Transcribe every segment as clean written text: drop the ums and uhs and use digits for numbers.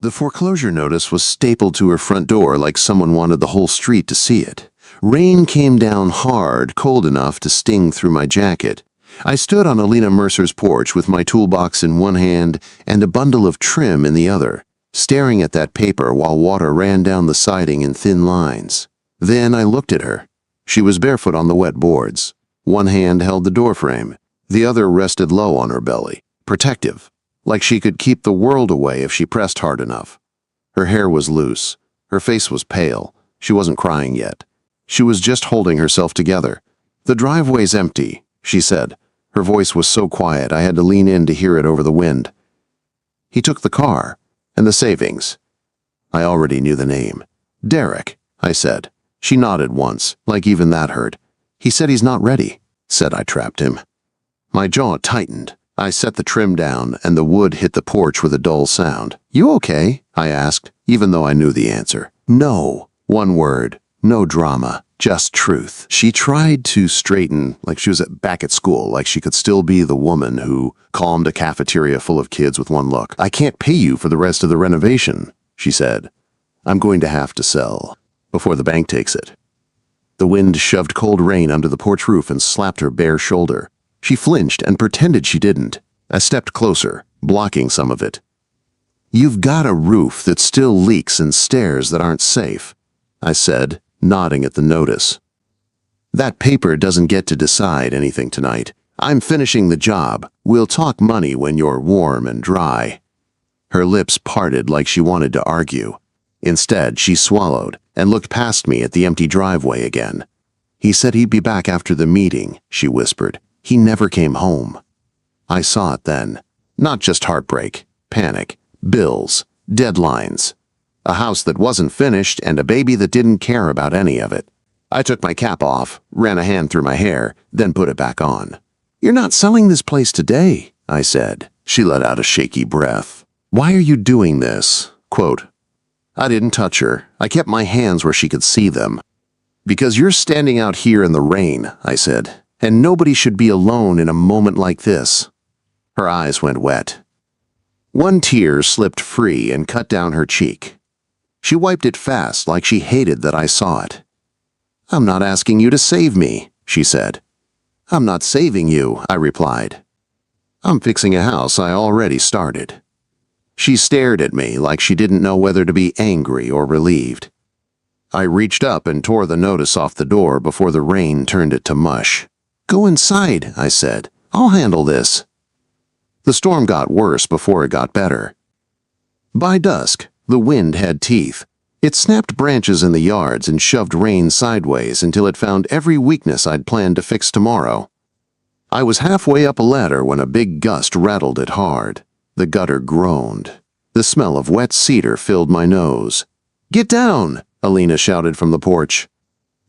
The foreclosure notice was stapled to her front door like someone wanted the whole street to see it. Rain came down hard, cold enough to sting through my jacket. I stood on Alina Mercer's porch with my toolbox in one hand and a bundle of trim in the other, staring at that paper while water ran down the siding in thin lines. Then I looked at her. She was barefoot on the wet boards. One hand held the doorframe. The other rested low on her belly, protective, like she could keep the world away if she pressed hard enough. Her hair was loose. Her face was pale. She wasn't crying yet. She was just holding herself together. "The driveway's empty," she said. Her voice was so quiet I had to lean in to hear it over the wind. "He took the car and the savings." I already knew the name. "Derek," I said. She nodded once, like even that hurt. "He said he's not ready," said I trapped him. My jaw tightened. I set the trim down, and the wood hit the porch with a dull sound. "You okay?" I asked, even though I knew the answer. "No." One word. No drama. Just truth. She tried to straighten, like she was back at school, like she could still be the woman who calmed a cafeteria full of kids with one look. "I can't pay you for the rest of the renovation," she said. "I'm going to have to sell before the bank takes it." The wind shoved cold rain under the porch roof and slapped her bare shoulder. She flinched and pretended she didn't. I stepped closer, blocking some of it. "You've got a roof that still leaks and stairs that aren't safe," I said, nodding at the notice. "That paper doesn't get to decide anything tonight. I'm finishing the job. We'll talk money when you're warm and dry." Her lips parted like she wanted to argue. Instead, she swallowed and looked past me at the empty driveway again. "He said he'd be back after the meeting," she whispered. "He never came home." I saw it then. Not just heartbreak, panic, bills, deadlines. A house that wasn't finished and a baby that didn't care about any of it. I took my cap off, ran a hand through my hair, then put it back on. "You're not selling this place today," I said. She let out a shaky breath. "Why are you doing this?" Quote. I didn't touch her. I kept my hands where she could see them. "Because you're standing out here in the rain," I said, "and nobody should be alone in a moment like this." Her eyes went wet. One tear slipped free and cut down her cheek. She wiped it fast like she hated that I saw it. "I'm not asking you to save me," she said. "I'm not saving you," I replied. "I'm fixing a house I already started." She stared at me like she didn't know whether to be angry or relieved. I reached up and tore the notice off the door before the rain turned it to mush. "Go inside," I said. "I'll handle this." The storm got worse before it got better. By dusk, the wind had teeth. It snapped branches in the yards and shoved rain sideways until it found every weakness I'd planned to fix tomorrow. I was halfway up a ladder when a big gust rattled it hard. The gutter groaned. The smell of wet cedar filled my nose. "Get down!" Alina shouted from the porch.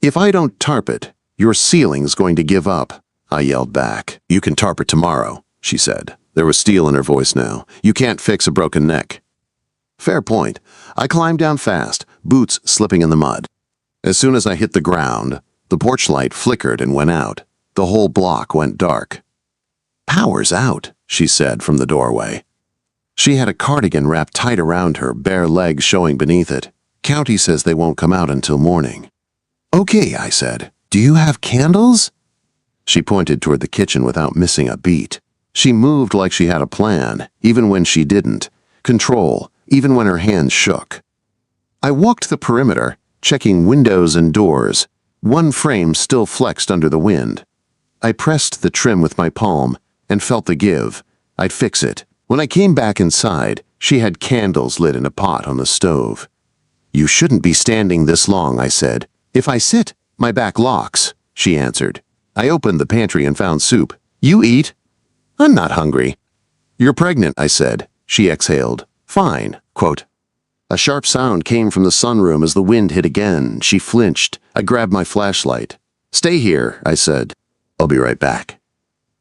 "If I don't tarp it, your ceiling's going to give up," I yelled back. "You can tarp it tomorrow," she said. There was steel in her voice now. "You can't fix a broken neck." Fair point. I climbed down fast, boots slipping in the mud. As soon as I hit the ground, the porch light flickered and went out. The whole block went dark. "Power's out," she said from the doorway. She had a cardigan wrapped tight around her, bare legs showing beneath it. "County says they won't come out until morning." "Okay," I said. "Do you have candles?" She pointed toward the kitchen without missing a beat. She moved like she had a plan, even when she didn't. Control, even when her hands shook. I walked the perimeter, checking windows and doors. One frame still flexed under the wind. I pressed the trim with my palm and felt the give. I'd fix it. When I came back inside, she had candles lit in a pot on the stove. "You shouldn't be standing this long," I said. "If I sit, my back locks," she answered. I opened the pantry and found soup. "You eat?" "I'm not hungry." "You're pregnant," I said. She exhaled. "Fine." Quote. A sharp sound came from the sunroom as the wind hit again. She flinched. I grabbed my flashlight. "Stay here," I said. "I'll be right back."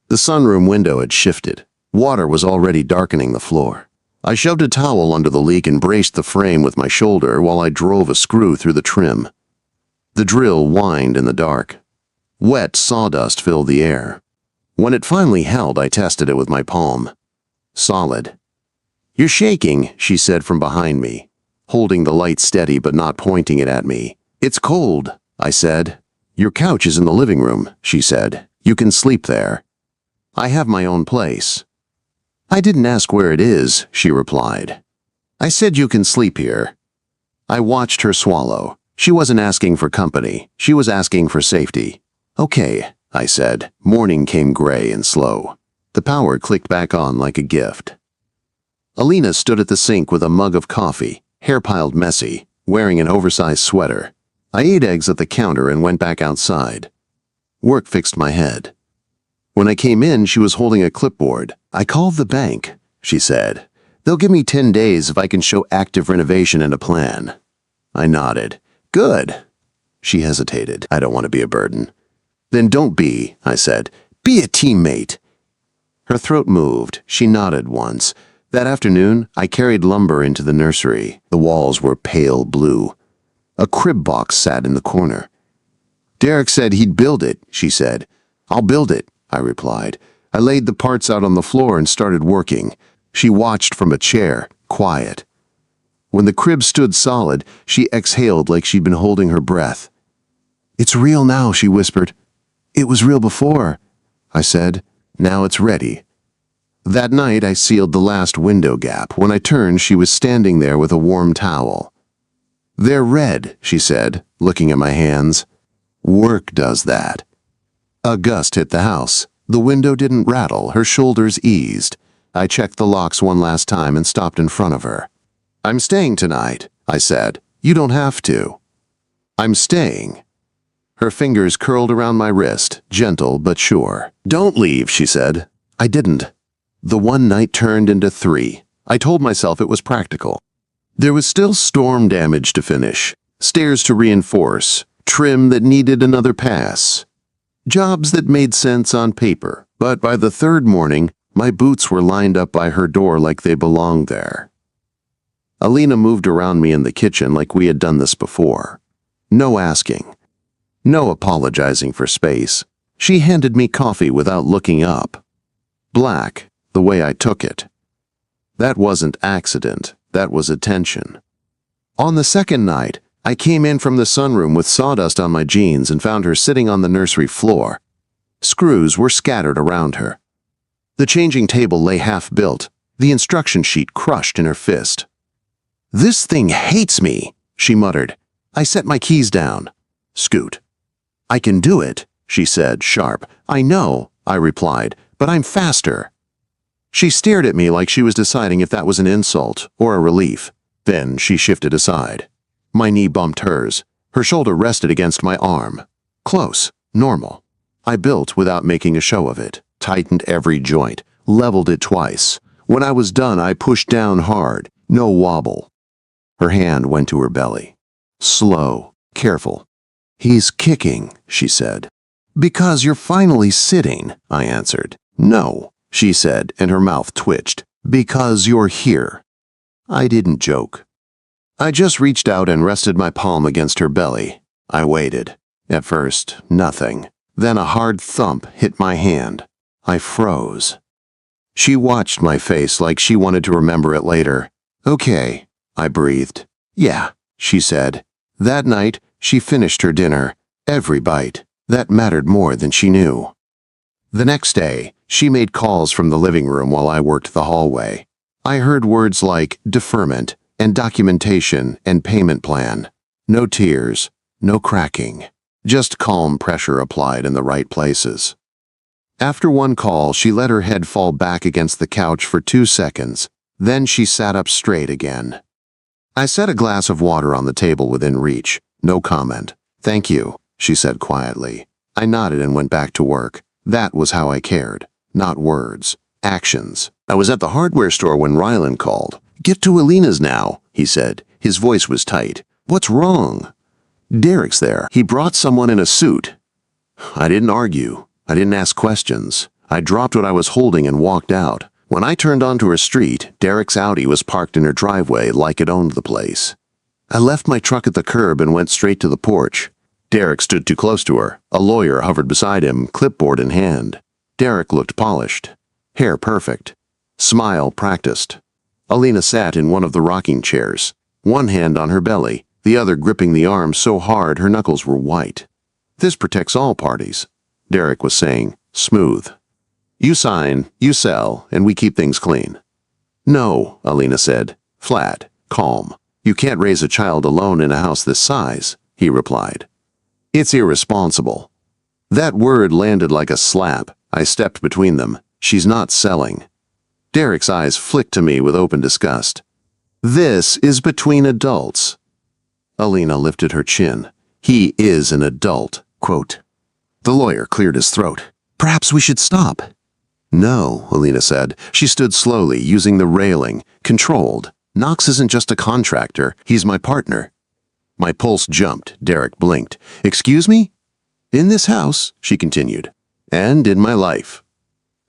The sunroom window had shifted. Water was already darkening the floor. I shoved a towel under the leak and braced the frame with my shoulder while I drove a screw through the trim. The drill whined in the dark. Wet sawdust filled the air. When it finally held, I tested it with my palm. Solid. "You're shaking," she said from behind me, holding the light steady but not pointing it at me. "It's cold," I said. "Your couch is in the living room," she said. "You can sleep there." "I have my own place." "I didn't ask where it is," she replied. "I said you can sleep here." I watched her swallow. She wasn't asking for company. She was asking for safety. "Okay," I said. Morning came gray and slow. The power clicked back on like a gift. Alina stood at the sink with a mug of coffee, hair piled messy, wearing an oversized sweater. I ate eggs at the counter and went back outside. Work fixed my head. When I came in, she was holding a clipboard. "I called the bank," she said. "They'll give me 10 days if I can show active renovation and a plan." I nodded. "Good." She hesitated. "I don't want to be a burden." "Then don't be," I said. "Be a teammate." Her throat moved. She nodded once. That afternoon, I carried lumber into the nursery. The walls were pale blue. A crib box sat in the corner. "Derek said he'd build it," she said. "I'll build it," I replied. I laid the parts out on the floor and started working. She watched from a chair, quiet. When the crib stood solid, she exhaled like she'd been holding her breath. "It's real now," she whispered. "It was real before," I said. "Now it's ready." That night I sealed the last window gap. When I turned, she was standing there with a warm towel. "They're red," she said, looking at my hands. "Work does that." A gust hit the house. The window didn't rattle. Her shoulders eased. I checked the locks one last time and stopped in front of her. "I'm staying tonight," I said. "You don't have to." "I'm staying." Her fingers curled around my wrist, gentle but sure. "Don't leave," she said. I didn't. The one night turned into 3. I told myself it was practical. There was still storm damage to finish, stairs to reinforce, trim that needed another pass. Jobs that made sense on paper, but by the 3rd morning, my boots were lined up by her door like they belonged there. Alina moved around me in the kitchen like we had done this before. No asking. No apologizing for space. She handed me coffee without looking up. Black, the way I took it. That wasn't accident, that was attention. On the 2nd night, I came in from the sunroom with sawdust on my jeans and found her sitting on the nursery floor. Screws were scattered around her. The changing table lay half-built, the instruction sheet crushed in her fist. "This thing hates me," she muttered. I set my keys down. "Scoot." "I can do it," she said, sharp. "I know," I replied, "but I'm faster." She stared at me like she was deciding if that was an insult or a relief. Then she shifted aside. My knee bumped hers. Her shoulder rested against my arm. Close, normal. I built without making a show of it, tightened every joint, leveled it twice. When I was done, I pushed down hard, no wobble. Her hand went to her belly. Slow, careful. "He's kicking," she said. "Because you're finally sitting," I answered. "No," she said, and her mouth twitched. "Because you're here." I didn't joke. I just reached out and rested my palm against her belly. I waited. At first, nothing. Then a hard thump hit my hand. I froze. She watched my face like she wanted to remember it later. "Okay," I breathed. "Yeah," she said. That night, she finished her dinner. Every bite. That mattered more than she knew. The next day, she made calls from the living room while I worked the hallway. I heard words like deferment and documentation and payment plan. No tears, no cracking. Just calm pressure applied in the right places. After one call, she let her head fall back against the couch for 2 seconds. Then she sat up straight again. I set a glass of water on the table within reach. No comment. "Thank you," she said quietly. I nodded and went back to work. That was how I cared. Not words. Actions. I was at the hardware store when Ryland called. "Get to Alina's now," he said. His voice was tight. "What's wrong?" "Derek's there. He brought someone in a suit." I didn't argue. I didn't ask questions. I dropped what I was holding and walked out. When I turned onto her street, Derek's Audi was parked in her driveway like it owned the place. I left my truck at the curb and went straight to the porch. Derek stood too close to her. A lawyer hovered beside him, clipboard in hand. Derek looked polished. Hair perfect. Smile practiced. Alina sat in one of the rocking chairs, one hand on her belly, the other gripping the arm so hard her knuckles were white. "This protects all parties," Derek was saying, smooth. "You sign, you sell, and we keep things clean." "No," Alina said, flat, calm. "You can't raise a child alone in a house this size," he replied. "It's irresponsible." That word landed like a slap. I stepped between them. "She's not selling." Derek's eyes flicked to me with open disgust. "This is between adults." Alina lifted her chin. "He is an adult." Quote. The lawyer cleared his throat. "Perhaps we should stop." "No," Alina said. She stood slowly, using the railing, controlled. "Knox isn't just a contractor, he's my partner." My pulse jumped. Derek blinked. "Excuse me?" "In this house," she continued, "and in my life."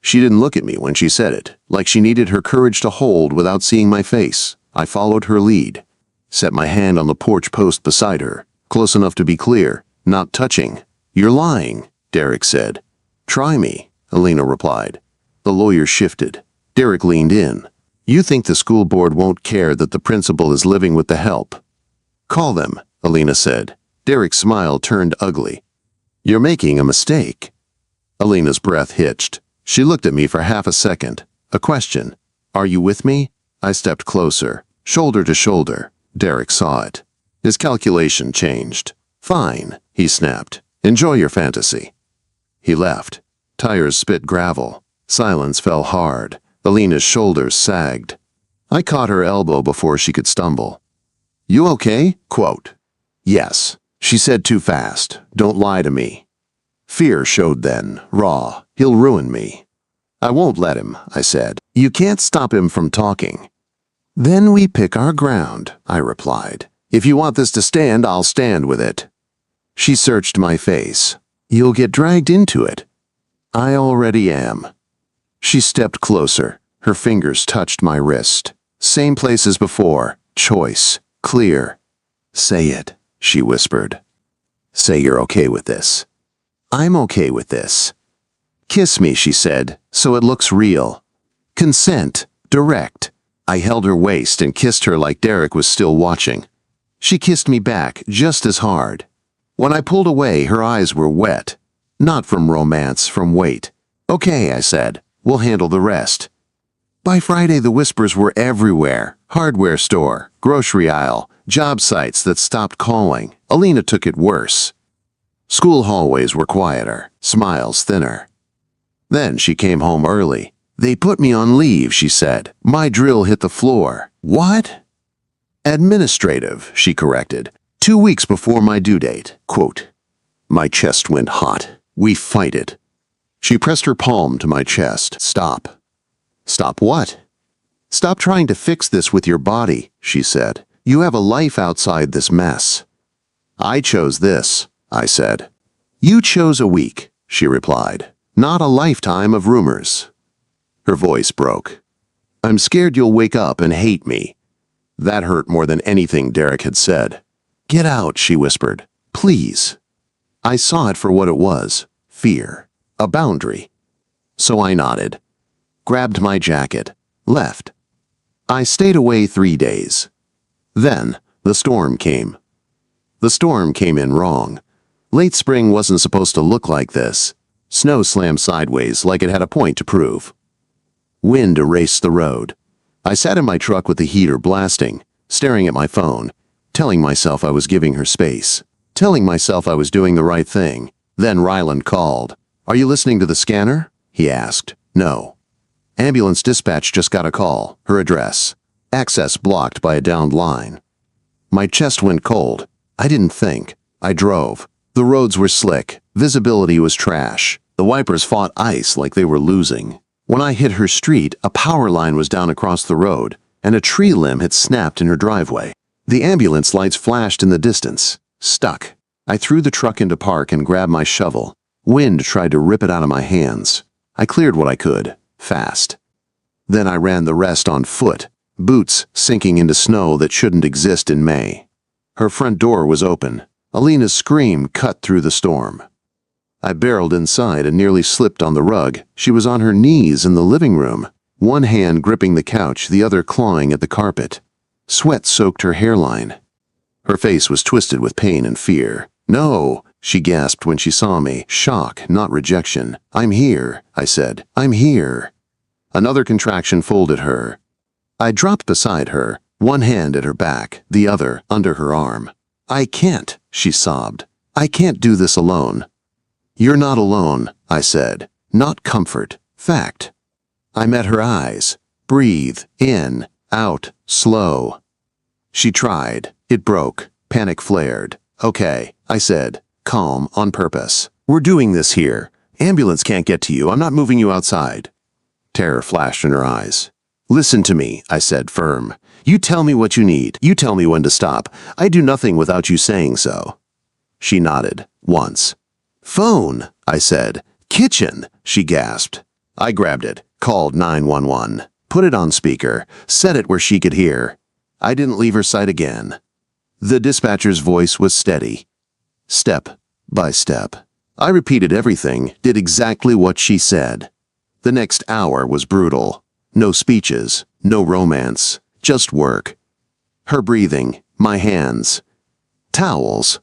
She didn't look at me when she said it, like she needed her courage to hold without seeing my face. I followed her lead, set my hand on the porch post beside her, close enough to be clear, not touching. "You're lying," Derek said. "Try me," Alina replied. The lawyer shifted. Derek leaned in. "You think the school board won't care that the principal is living with the help?" "Call them," Alina said. Derek's smile turned ugly. "You're making a mistake." Alina's breath hitched. She looked at me for half a second. A question. "Are you with me?" I stepped closer, shoulder to shoulder. Derek saw it. His calculation changed. "Fine," he snapped. "Enjoy your fantasy." He left. Tires spit gravel. Silence fell hard. Alina's shoulders sagged. I caught her elbow before she could stumble. "You okay?" Quote. "Yes." She said too fast. "Don't lie to me." Fear showed then, raw. "He'll ruin me." "I won't let him," I said. "You can't stop him from talking." "Then we pick our ground," I replied. "If you want this to stand, I'll stand with it." She searched my face. "You'll get dragged into it." "I already am." She stepped closer. Her fingers touched my wrist. Same place as before. Choice. Clear. "Say it," she whispered. "Say you're okay with this." "I'm okay with this." "Kiss me," she said, "so it looks real." Consent. Direct. I held her waist and kissed her like Derek was still watching. She kissed me back just as hard. When I pulled away, her eyes were wet. Not from romance, from weight. "Okay," I said. "We'll handle the rest." By Friday, the whispers were everywhere. Hardware store, grocery aisle, job sites that stopped calling. Alina took it worse. School hallways were quieter, smiles thinner. Then she came home early. "They put me on leave," she said. "My drill hit the floor." "What?" "Administrative," she corrected. 2 weeks before my due date." Quote. My chest went hot. "We fight it." She pressed her palm to my chest. "Stop." "Stop what?" "Stop trying to fix this with your body," she said. "You have a life outside this mess." "I chose this," I said. "You chose a week," she replied. "Not a lifetime of rumors." Her voice broke. "I'm scared you'll wake up and hate me." That hurt more than anything Derek had said. "Get out," she whispered. "Please." I saw it for what it was. Fear. A boundary. So I nodded, grabbed my jacket, left. I stayed away 3 days. Then, the storm came. The storm came in wrong. Late spring wasn't supposed to look like this. Snow slammed sideways like it had a point to prove. Wind erased the road. I sat in my truck with the heater blasting, staring at my phone, telling myself I was giving her space, telling myself I was doing the right thing. Then Ryland called. "Are you listening to the scanner?" he asked. "No." "Ambulance dispatch just got a call. Her address. Access blocked by a downed line." My chest went cold. I didn't think. I drove. The roads were slick. Visibility was trash. The wipers fought ice like they were losing. When I hit her street, a power line was down across the road, and a tree limb had snapped in her driveway. The ambulance lights flashed in the distance. Stuck. I threw the truck into park and grabbed my shovel. Wind tried to rip it out of my hands. I cleared what I could, fast. Then I ran the rest on foot, boots sinking into snow that shouldn't exist in May. Her front door was open. Alina's scream cut through the storm. I barreled inside and nearly slipped on the rug. She was on her knees in the living room. one hand gripping the couch, the other clawing at the carpet. Sweat soaked her hairline. Her face was twisted with pain and fear. "No," she gasped when she saw me. Shock, not rejection. "I'm here," I said. "I'm here." Another contraction folded her. I dropped beside her, one hand at her back, the other under her arm. "I can't," she sobbed. "I can't do this alone." "You're not alone," I said. "Not comfort. Fact." I met her eyes. "Breathe. In. Out. Slow." She tried. It broke. Panic flared. "Okay," I said, calm, on purpose. "We're doing this here. Ambulance can't get to you. I'm not moving you outside." Terror flashed in her eyes. "Listen to me," I said, firm. "You tell me what you need. You tell me when to stop. I do nothing without you saying so." She nodded. Once. "Phone," I said. "Kitchen," she gasped. I grabbed it, called 911, put it on speaker, set it where she could hear. I didn't leave her sight again. The dispatcher's voice was steady. Step by step. I repeated everything, did exactly what she said. The next hour was brutal. No speeches, no romance, just work. Her breathing, my hands. Towels.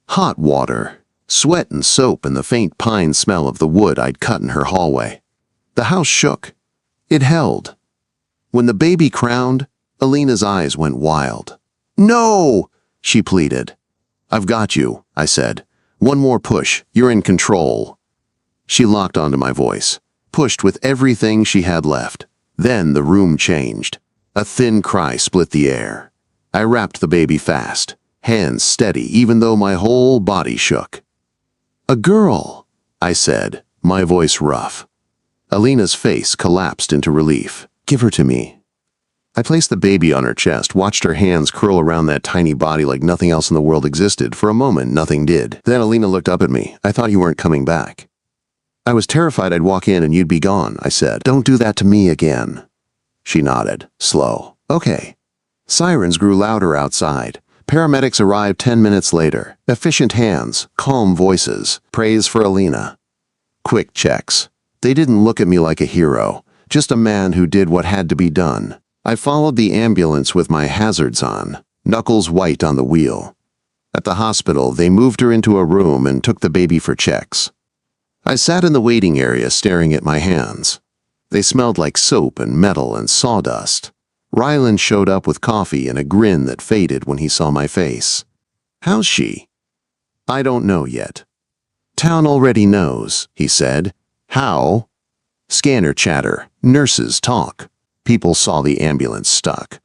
Hot water. Sweat and soap and the faint pine smell of the wood I'd cut in her hallway. The house shook. It held. When the baby crowned, Alina's eyes went wild. "No!" she pleaded. "I've got you," I said. "One more push. You're in control." She locked onto my voice, pushed with everything she had left. Then the room changed. A thin cry split the air. I wrapped the baby fast, hands steady even though my whole body shook. "A girl," I said, my voice rough. Alina's face collapsed into relief. "Give her to me." I placed the baby on her chest, watched her hands curl around that tiny body like nothing else in the world existed. For a moment, nothing did. Then Alina looked up at me. "I thought you weren't coming back." "I was terrified I'd walk in and you'd be gone," I said. "Don't do that to me again." She nodded, slow. "Okay." Sirens grew louder outside. Paramedics arrived 10 minutes later. Efficient hands, calm voices, praise for Alina. Quick checks. They didn't look at me like a hero, just a man who did what had to be done. I followed the ambulance with my hazards on, knuckles white on the wheel. At the hospital, they moved her into a room and took the baby for checks. I sat in the waiting area staring at my hands. They smelled like soap and metal and sawdust. Ryland showed up with coffee and a grin that faded when he saw my face. "How's she?" "I don't know yet." "Town already knows," he said. "How?" Scanner chatter, nurses talk. People saw the ambulance stuck.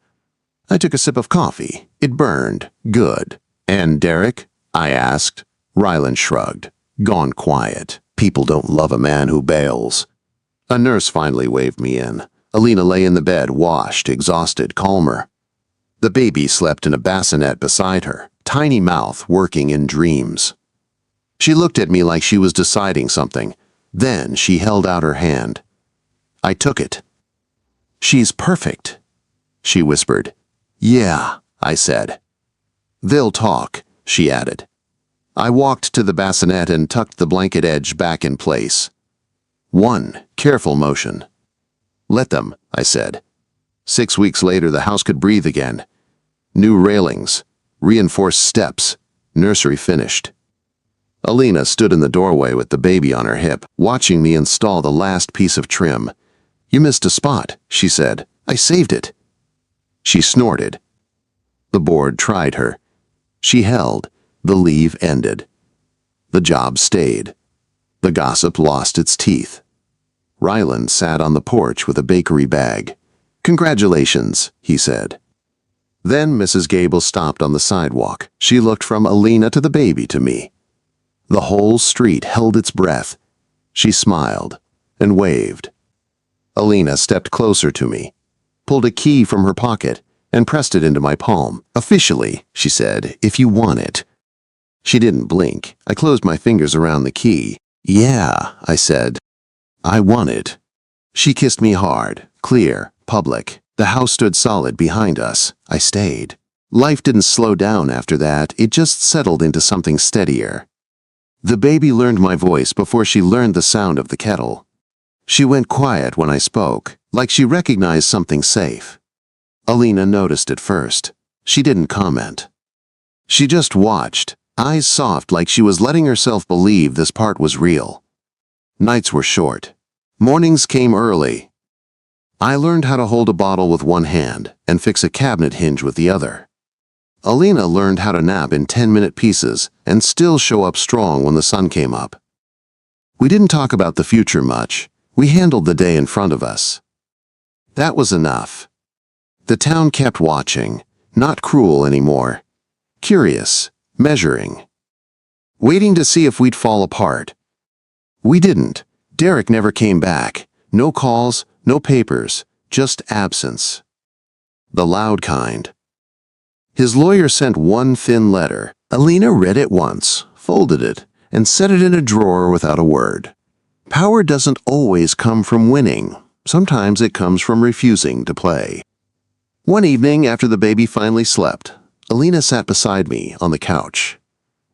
I took a sip of coffee. It burned. Good. "And Derek?" I asked. Ryland shrugged. "Gone quiet. People don't love a man who bails." A nurse finally waved me in. Alina lay in the bed, washed, exhausted, calmer. The baby slept in a bassinet beside her, tiny mouth working in dreams. She looked at me like she was deciding something. Then she held out her hand. I took it. "She's perfect," she whispered. "Yeah," I said. "They'll talk," she added. I walked to the bassinet and tucked the blanket edge back in place. One careful motion. "Let them," I said. 6 weeks later, the house could breathe again. New railings, reinforced steps, nursery finished. Alina stood in the doorway with the baby on her hip, watching me install the last piece of trim. "You missed a spot," she said. "I saved it." She snorted. The board tried her. She held. The leave ended. The job stayed. The gossip lost its teeth. Ryland sat on the porch with a bakery bag. "Congratulations," he said. Then Mrs. Gable stopped on the sidewalk. She looked from Alina to the baby to me. The whole street held its breath. She smiled and waved. Alina stepped closer to me, pulled a key from her pocket, and pressed it into my palm. "Officially," she said, "if you want it." She didn't blink. I closed my fingers around the key. "Yeah," I said. "I want it." She kissed me hard, clear, public. The house stood solid behind us. I stayed. Life didn't slow down after that. It just settled into something steadier. The baby learned my voice before she learned the sound of the kettle. She went quiet when I spoke, like she recognized something safe. Alina noticed it first. She didn't comment. She just watched, eyes soft like she was letting herself believe this part was real. Nights were short. Mornings came early. I learned how to hold a bottle with one hand and fix a cabinet hinge with the other. Alina learned how to nap in 10-minute pieces and still show up strong when the sun came up. We didn't talk about the future much. We handled the day in front of us. That was enough. The town kept watching, not cruel anymore. Curious, measuring. Waiting to see if we'd fall apart. We didn't. Derek never came back. No calls, no papers, just absence. The loud kind. His lawyer sent one thin letter. Alina read it once, folded it, and set it in a drawer without a word. Power doesn't always come from winning. Sometimes it comes from refusing to play. One evening after the baby finally slept, Alina sat beside me on the couch.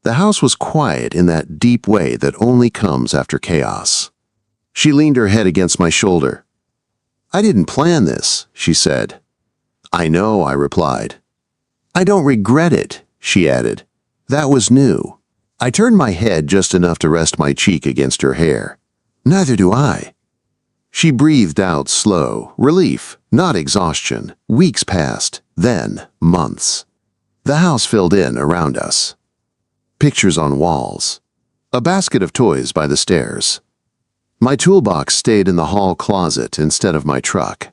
The house was quiet in that deep way that only comes after chaos. She leaned her head against my shoulder. "I didn't plan this," she said. "I know," I replied. "I don't regret it," she added. "That was new." I turned my head just enough to rest my cheek against her hair. "Neither do I." She breathed out slow, relief, not exhaustion. Weeks passed, then months. The house filled in around us. Pictures on walls. A basket of toys by the stairs. My toolbox stayed in the hall closet instead of my truck.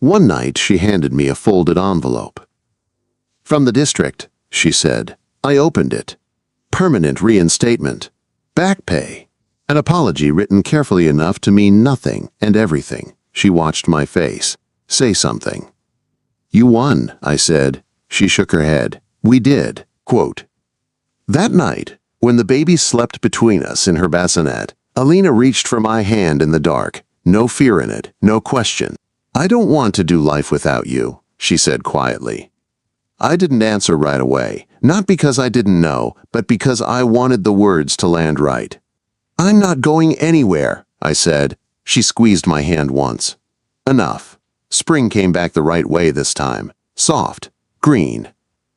One night she handed me a folded envelope. "From the district," she said. I opened it. Permanent reinstatement. Back pay. An apology written carefully enough to mean nothing and everything. She watched my face. "Say something." "You won," I said. She shook her head. "We did." Quote. That night, when the baby slept between us in her bassinet, Alina reached for my hand in the dark. No fear in it, no question. "I don't want to do life without you," she said quietly. I didn't answer right away, not because I didn't know, but because I wanted the words to land right. "I'm not going anywhere," I said. She squeezed my hand once. Enough. Spring came back the right way this time. Soft, green,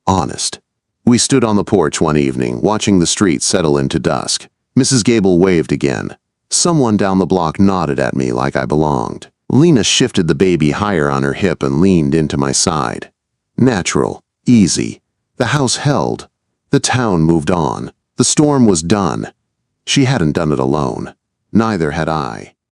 honest. We stood on the porch one evening, watching the street settle into dusk. Mrs. Gable waved again. Someone down the block nodded at me like I belonged. Lena shifted the baby higher on her hip and leaned into my side. Natural, easy. The house held. The town moved on. The storm was done. She hadn't done it alone. Neither had I.